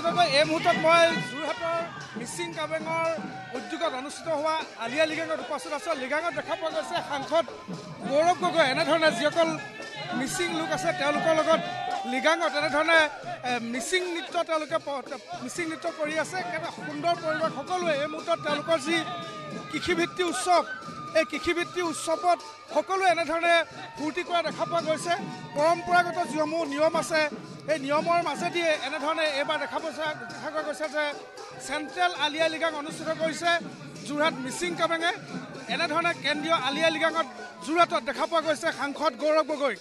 গগৈ এই মুহূৰ্তত মই যোৰহাটৰ মিচিং কাবেঙৰ উদ্যোগত অনুষ্ঠিত হোৱা আলি আই লৃগাঙত উপস্থিত আছোঁ। লৃগাঙত দেখা পোৱা গৈছে সাংসদ গৌৰৱ গগৈ এনেধৰণে যিসকল মিচিং লোক আছে তেওঁলোকৰ লগত লৃগাঙত এনেধৰণে মিচিং নৃত্য তেওঁলোকে মিচিং নৃত্য কৰি আছে। একেবাৰে সুন্দৰ পৰিৱেশ। সকলোৱে এই মুহূৰ্তত তেওঁলোকৰ যি কৃষিভিত্তিক উৎসৱ এই কৃষিভিত্তিক উৎসৱত সকলোৱে এনেধৰণে ফূৰ্তি কৰা দেখা পোৱা গৈছে। পৰম্পৰাগত যিসমূহ নিয়ম আছে এই নিয়মৰ মাজেদিয়ে এনেধৰণে এইবাৰ দেখা পোৱা গৈছে যে চেণ্ট্ৰেল আলি আই লৃগাং অনুষ্ঠিত কৰিছে যোৰহাট মিচিং কাবেঙে। এনেধৰণে কেন্দ্ৰীয় আলি আই লৃগাঙত যোৰহাটত দেখা পোৱা গৈছে সাংসদ গৌৰৱ গগৈ।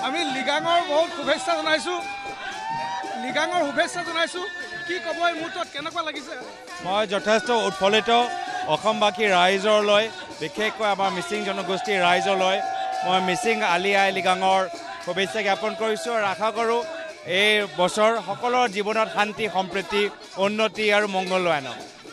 আমি লৃগাঙৰ বহুত শুভেচ্ছা জনাইছোঁ। লৃগাঙৰ শুভেচ্ছা জনাইছোঁ। কি ক'ব এই মুহূৰ্তত কেনেকুৱা লাগিছে? মই যথেষ্ট উৎফুল্লিত। অসমবাসী ৰাইজলৈ বিশেষকৈ আমাৰ মিচিং জনগোষ্ঠীৰ ৰাইজলৈ মই মিচিং আলি আই লৃগাঙৰ শুভেচ্ছা জ্ঞাপন কৰিছোঁ আৰু আশা কৰোঁ এই বছৰ সকলোৰে জীৱনত শান্তি সম্প্ৰীতি উন্নতি আৰু মংগল আনক।